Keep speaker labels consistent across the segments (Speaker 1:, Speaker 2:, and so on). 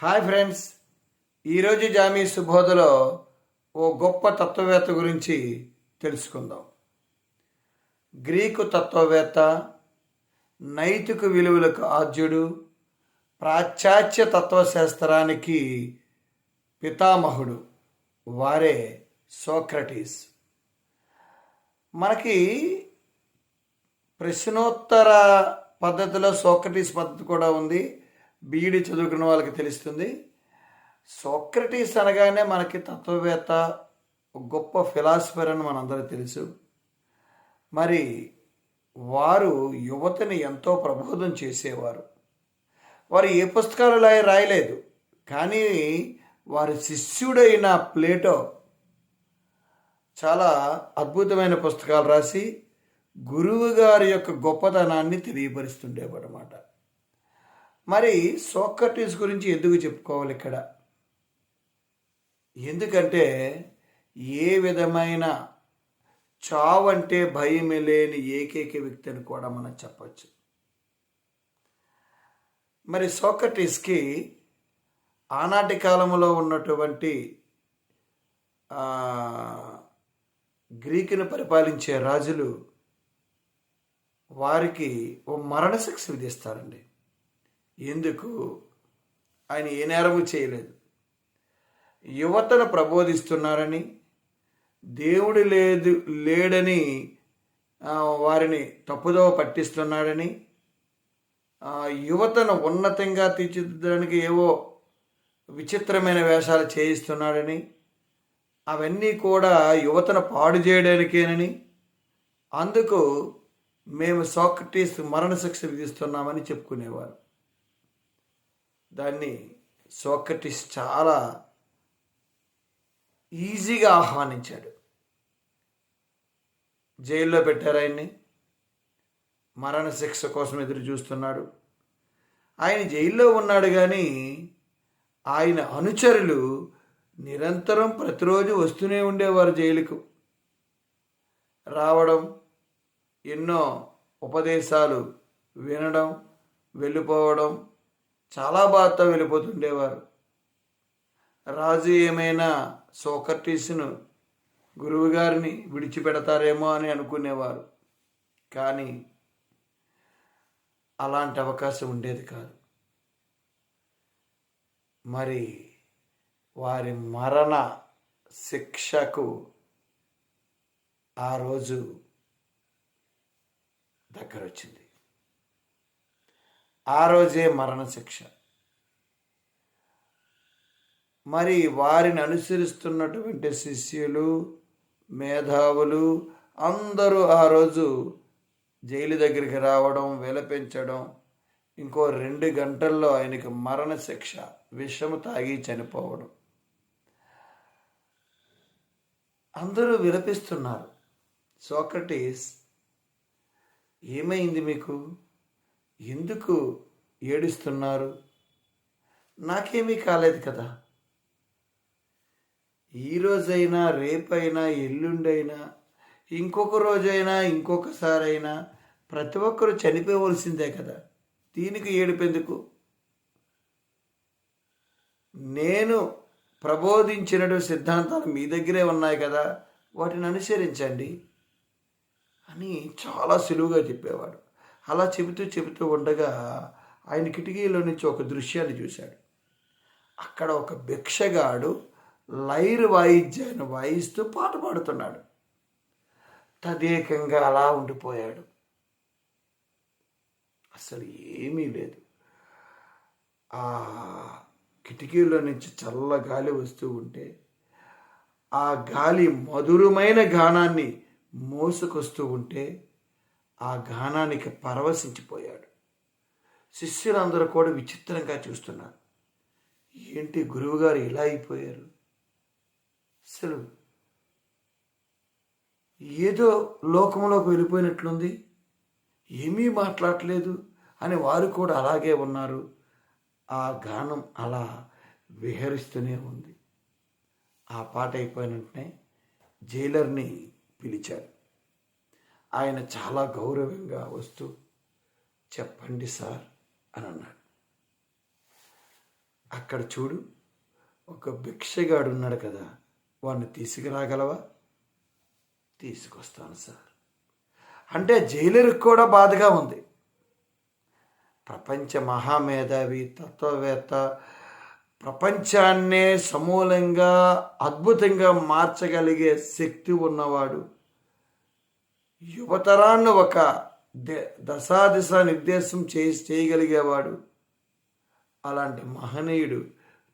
Speaker 1: Hi friends, ఈరోజు Jamie సుబోధలో ఓ గొప్ప తత్వవేత్త గురించి తెలుసుకుందాం. గ్రీకు తత్వవేత్త, నైతిక విలువలకు ఆద్యుడు, పాశ్చాత్య తత్వశాస్త్రానికి పితామహుడు, వారే సోక్రటీస్. మనకి ప్రశ్నోత్తర పద్ధతిలో సోక్రటీస్ పద్ధతి కూడా ఉంది. బీఈడి చదువుకున్న వాళ్ళకి తెలుస్తుంది. సోక్రటీస్ అనగానే మనకి తత్వవేత్త, గొప్ప ఫిలాసఫర్ అని మనందరికీ తెలుసు. మరి వారు యువతని ఎంతో ప్రబోధం చేసేవారు. వారు ఏ పుస్తకాలు రాయలేదు, కానీ వారి శిష్యుడైన ప్లేటో చాలా అద్భుతమైన పుస్తకాలు రాసి గురువు గారి యొక్క గొప్పతనాన్ని తెలియపరుస్తుండేవాడనమాట. మరి సోక్రటీస్ గురించి ఎందుకు చెప్పుకోవాలి ఇక్కడ? ఎందుకంటే ఏ విధమైన చావంటే భయం లేని ఏకైక వ్యక్తి అని కూడా మనం చెప్పచ్చు. మరి సోక్రటీస్కి ఆనాటి కాలంలో ఉన్నటువంటి గ్రీకును పరిపాలించే రాజులు వారికి ఓ మరణశిక్ష విధిస్తారండి. ఎందుకు? ఆయన ఏ నేరము చేయలేదు. యువతను ప్రబోధిస్తున్నారని, దేవుడు లేడని వారిని తప్పుదోవ పట్టిస్తున్నాడని, యువతను ఉన్నతంగా తీర్చిదిద్దడానికి ఏవో విచిత్రమైన వేషాలు చేయిస్తున్నాడని, అవన్నీ కూడా యువతను పాడు చేయడానికేనని, అందుకు మేము సోక్రటీస్ మరణశిక్ష విధిస్తున్నామని చెప్పుకునేవారు. దాన్ని సోక్రటీస్ చాలా ఈజీగా ఆహ్వానించాడు. జైల్లో పెట్టారు ఆయన్ని. మరణశిక్ష కోసం ఎదురు చూస్తున్నాడు. ఆయన జైల్లో ఉన్నాడు, కానీ ఆయన అనుచరులు నిరంతరం ప్రతిరోజు వస్తూనే ఉండేవారు జైలుకు. రావడం, ఎన్నో ఉపదేశాలు వినడం, వెళ్ళిపోవడం, చాలా బాధతో వెళ్ళిపోతుండేవారు. రాజు ఏమైనా సోక్రటీస్ను, గురువుగారిని విడిచిపెడతారేమో అని అనుకునేవారు, కానీ అలాంటి అవకాశం ఉండేది కాదు. మరి వారి మరణ శిక్షకు ఆ రోజు దగ్గర వచ్చింది. ఆ రోజే మరణశిక్ష. మరి వారిని అనుసరిస్తున్నటువంటి శిష్యులు, మేధావులు అందరూ ఆ రోజు జైలు దగ్గరికి రావడం, విలపించడం, ఇంకో 2 గంటల్లో ఆయనకి మరణశిక్ష, విషము తాగి చనిపోవడం. అందరూ విలపిస్తున్నారు. సోక్రటీస్, ఏమైంది మీకు? ఎందుకు ఏడుస్తున్నారు? నాకేమీ కాలేదు కదా. ఈరోజైనా, రేపైనా, ఎల్లుండైనా, ఇంకొక రోజైనా, ఇంకొకసారైనా ప్రతి ఒక్కరూ చనిపోవలసిందే కదా. దీనికి ఏడుపెందుకు? నేను ప్రబోధించిన సిద్ధాంతాలు మీ దగ్గరే ఉన్నాయి కదా, వాటిని అనుసరించండి అని చాలా సులువుగా చెప్పేవాడు. అలా చెబుతూ ఉండగా ఆయన కిటికీలో నుంచి ఒక దృశ్యాన్ని చూశాడు. అక్కడ ఒక భిక్షగాడు లైర్ వాయిద్యాన్ని వాయిస్తూ పాట పాడుతున్నాడు. తదేకంగా అలా ఉండిపోయాడు. అసలు ఏమీ లేదు. ఆ కిటికీలో నుంచి చల్ల గాలి వస్తూ ఉంటే ఆ గాలి మధురమైన గానాన్ని మోసుకొస్తూ ఉంటే ఆ గానానికి పరవశించిపోయాడు. శిష్యులందరూ కూడా విచిత్రంగా చూస్తున్నారు. ఏంటి గురువుగారు ఇలా అయిపోయారు? అసలు ఏదో లోకంలోకి వెళ్ళిపోయినట్లుంది, ఏమీ మాట్లాడలేదు అని వారు కూడా అలాగే ఉన్నారు. ఆ గానం అలా విహరిస్తూనే ఉంది. ఆ పాట అయిపోయిన వెంటనే జైలర్ని పిలిచారు. ఆయన చాలా గౌరవంగా వస్తూ, చెప్పండి సార్ అని అన్నాడు. అక్కడ చూడు, ఒక భిక్షగాడు ఉన్నాడు కదా, వాడిని తీసుకురాగలవా? తీసుకొస్తాను సార్. అంటే జైలర్కి కూడా బాధగా ఉంది. ప్రపంచ మహామేధావి, తత్వవేత్త, ప్రపంచాన్నే సమూలంగా అద్భుతంగా మార్చగలిగే శక్తి ఉన్నవాడు, యువతరాన్ని ఒక దశాదిశ నిర్దేశం చేయగలిగేవాడు, అలాంటి మహనీయుడు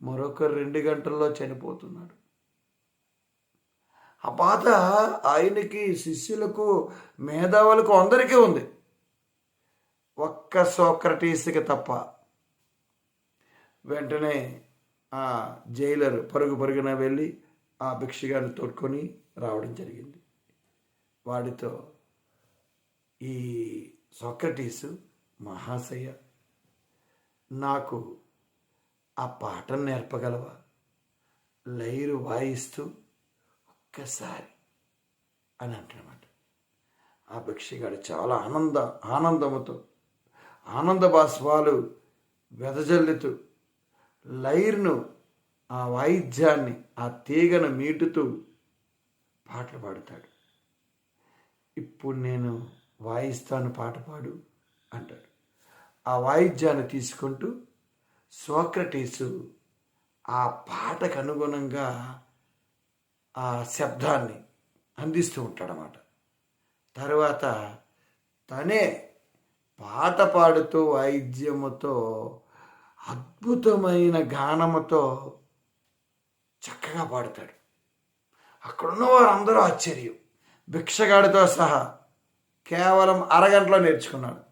Speaker 1: మరొక 2 గంటల్లో చనిపోతున్నాడు. ఆ బాధ ఆయనకి, శిష్యులకు, మేధావులకు అందరికీ ఉంది, ఒక్క సోక్రటీస్కి తప్ప. వెంటనే ఆ జైలర్ పరుగున వెళ్ళి ఆ భిక్షగాన్ని తోడుకొని రావడం జరిగింది. వాడితో, ఈ సోక్రటీసు, మహాశయ, నాకు ఆ పాటను నేర్పగలవా? లైరు వాయిస్తూ ఒక్కసారి అని అంటున్నమాట. ఆ భిక్షగాడు చాలా ఆనందముతో ఆనంద బాష్పాలు వెదజల్లుతూ లైర్ను, ఆ వాయిద్యాన్ని, ఆ తీగను మీటుతూ పాటలు పాడుతాడు. ఇప్పుడు నేను వాయిస్తాను, పాట పాడు అంటాడు. ఆ వాయిద్యాన్ని తీసుకుంటూ సోక్రటీసు ఆ పాటకు అనుగుణంగా ఆ శబ్దాన్ని అందిస్తూ ఉంటాడనమాట. తర్వాత తనే పాట పాడుతూ వాయిద్యముతో, అద్భుతమైన గానముతో చక్కగా పాడతాడు. అక్కడున్న వారందరూ ఆశ్చర్యం. భిక్షగాడితో సహా కేవలం అరగంటలో నేర్చుకున్నాడు.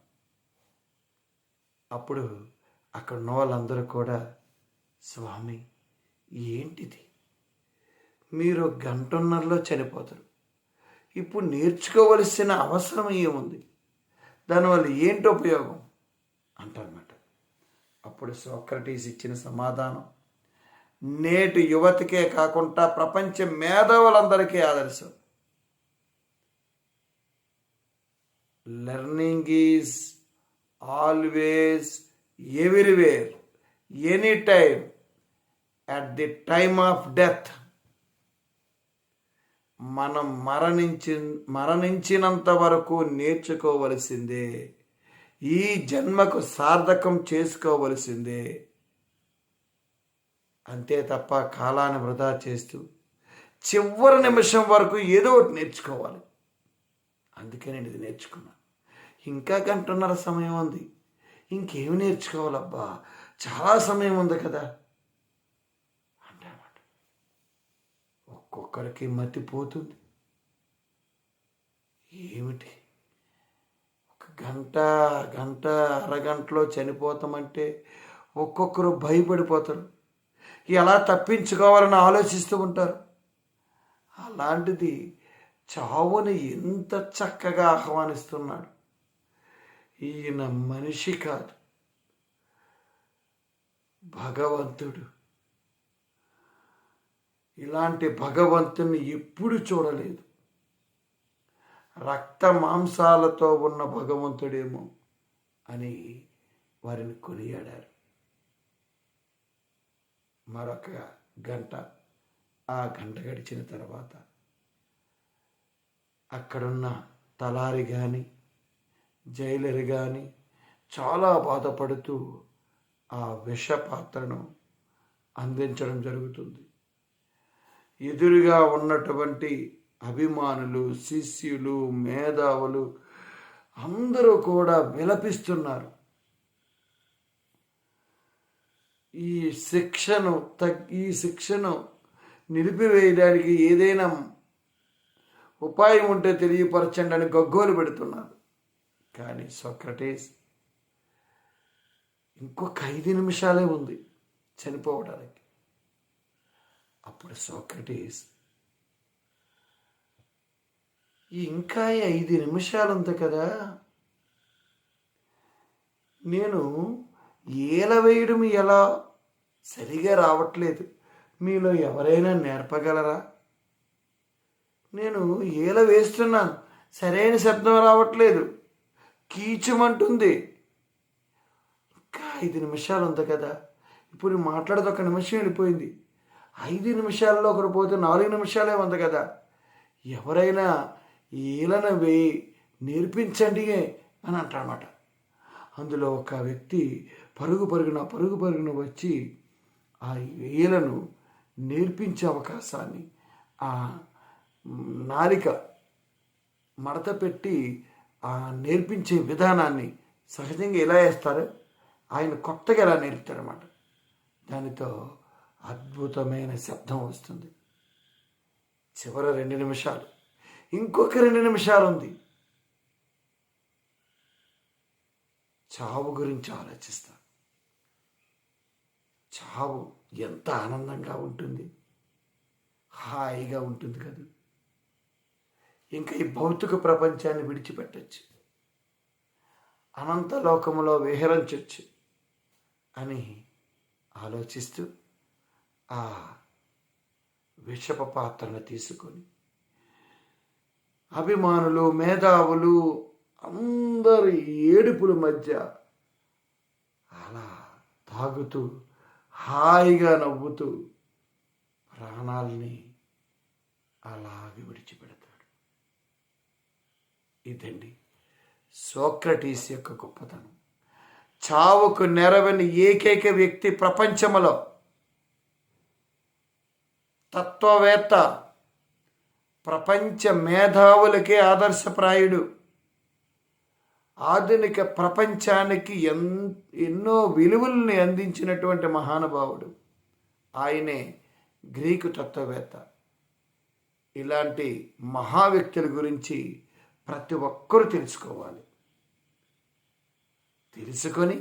Speaker 1: అప్పుడు అక్కడ ఉన్న వాళ్ళందరూ కూడా, స్వామి, ఏంటిది? మీరు 1.5 గంటలో చనిపోతారు, ఇప్పుడు నేర్చుకోవలసిన అవసరం ఏముంది? దానివల్ల ఏంటి ఉపయోగం అంటారన్నమాట. అప్పుడు సోక్రటీస్ ఇచ్చిన సమాధానం నేటి యువతికే కాకుండా ప్రపంచ మేధావులందరికీ ఆదర్శం. Learning is always, everywhere, any time, at the time of death. మనం మరణించినంత వరకు నేర్చుకోవలసిందే, ఈ జన్మకు సార్థకం చేసుకోవలసిందే. అంతే తప్ప కాలాన్ని వృధా చేస్తూ చివరి నిమిషం వరకు ఏదో ఒకటి నేర్చుకోవాలి. అందుకే నేను ఇది నేర్చుకున్నాను. ఇంకా 1.5 గంటల సమయం ఉంది, ఇంకేమి నేర్చుకోవాలబ్బా, చాలా సమయం ఉంది కదా అంటామాట. ఒక్కొక్కరికి మతిపోతుంది. ఏమిటి, 1 గంట, అరగంటలో చనిపోతామంటే ఒక్కొక్కరు భయపడిపోతారు, ఎలా తప్పించుకోవాలని ఆలోచిస్తూ ఉంటారు. అలాంటిది చావుని ఎంత చక్కగా ఆహ్వానిస్తున్నాడు. ఈయన మనిషి కాదు, భగవంతుడు. ఇలాంటి భగవంతుని ఎప్పుడు చూడలేదు. రక్త మాంసాలతో ఉన్న భగవంతుడేమో అని వారిని కొనియాడారు. మరొక 1 గంట, ఆ 1 గంట గడిచిన తర్వాత అక్కడున్న తలారి కానీ, జైలర్ కానీ చాలా బాధపడుతూ ఆ విష పాత్రను అందించడం జరుగుతుంది. ఎదురుగా ఉన్నటువంటి అభిమానులు, శిష్యులు, మేధావులు అందరూ కూడా విలపిస్తున్నారు. ఈ శిక్షను నిలిపివేయడానికి ఏదైనా ఉపాయం ఉంటే తెలియపరచండి అని గగ్గోలు పెడుతున్నారు. కానీ సోక్రటీస్, ఇంకొక 5 నిమిషాలే ఉంది చనిపోవడానికి. అప్పుడు సోక్రటీస్, ఇంకా 5 నిమిషాలు ఉంది కదా, నేను ఏల వేయడం ఎలా సరిగా రావట్లేదు, మీలో ఎవరైనా నేర్పగలరా? నేను ఏల వేస్తున్నాను, సరైన శబ్దం రావట్లేదు, కీచుమంటుంది. ఇంకా 5 నిమిషాలు ఉంది కదా, ఇప్పుడు మాట్లాడేది 1 నిమిషం వెళ్ళిపోయింది. 5 నిమిషాల్లో ఒకరు పోతే 4 నిమిషాలే ఉంది కదా. ఎవరైనా ఈలన వేయి నేర్పించండి అని అంటారన్నమాట. అందులో ఒక వ్యక్తి పరుగు పరుగున వచ్చి ఆ ఈలను నేర్పించే అవకాశాన్ని, ఆ నాలిక మడత పెట్టి ఆ నేర్పించే విధానాన్ని సహజంగా ఎలా వేస్తారో ఆయన కొత్తగా ఎలా నేర్పుతారన్నమాట. దానితో అద్భుతమైన శబ్దం వస్తుంది. చివరి 2 నిమిషాలు, ఇంకొక 2 నిమిషాలు ఉంది. చావు గురించి ఆలోచిస్తారు. చావు ఎంత ఆనందంగా ఉంటుంది, హాయిగా ఉంటుంది కదా. ఇంకా ఈ భౌతిక ప్రపంచాన్ని విడిచిపెట్టచ్చు, అనంత లోకములో విహరించవచ్చు అని ఆలోచిస్తూ ఆ విషప పాత్రను తీసుకొని అభిమానులు, మేధావులు అందరి ఏడుపుల మధ్య అలా తాగుతూ హాయిగా నవ్వుతూ ప్రాణాల్ని అలాగే విడిచిపెడతాడు. ఇదండి సోక్రటీస్ యొక్క గొప్పతనం. చావుకు నెరవని ఏకైక వ్యక్తి ప్రపంచంలో, తత్వవేత్త, ప్రపంచ మేధావులకే ఆదర్శప్రాయుడు, ఆధునిక ప్రపంచానికి ఎన్నో విలువల్ని అందించినటువంటి మహానుభావుడు ఆయనే గ్రీకు తత్వవేత్త. ఇలాంటి మహా వ్యక్తుల గురించి ప్రతి ఒక్కరూ తెలుసుకోవాలి, తెలుసుకొని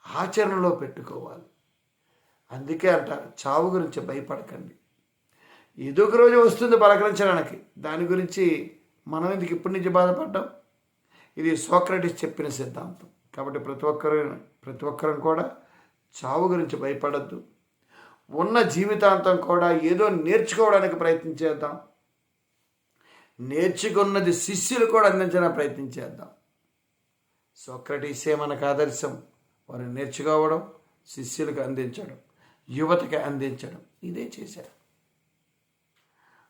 Speaker 1: ఆచరణలో పెట్టుకోవాలి. అందుకే అంటారు, చావు గురించి భయపడకండి. ఏదో ఒక రోజు వస్తుంది పలకరించడానికి, దాని గురించి మనం ఎందుకు ఇప్పటి నుంచి బాధపడ్డాం? ఇది సోక్రటీస్ చెప్పిన సిద్ధాంతం. కాబట్టి ప్రతి ఒక్కరం కూడా చావు గురించి భయపడద్దు. ఉన్న జీవితాంతం కూడా ఏదో నేర్చుకోవడానికి ప్రయత్నించేద్దాం. నేర్చుకున్నది శిష్యులు కూడా అందించడానికి ప్రయత్నించేద్దాం. సోక్రటీసే మనకు ఆదర్శం. వారు నేర్చుకోవడం, శిష్యులకు అందించడం, యువతకి అందించడం, ఇదే చేశారు.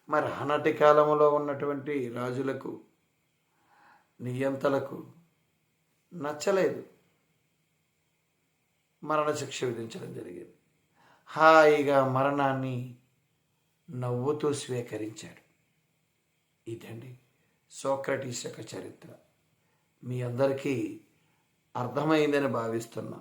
Speaker 1: మరి ఆనాటి కాలంలో ఉన్నటువంటి రాజులకు, నియంతలకు నచ్చలేదు, మరణశిక్ష విధించడం జరిగింది. హాయిగా మరణాన్ని నవ్వుతూ స్వీకరించాడు. ఇదండి సోక్రటీస్ యొక్క చరిత్ర. మీ అందరికీ అర్థమైందని భావిస్తున్నా.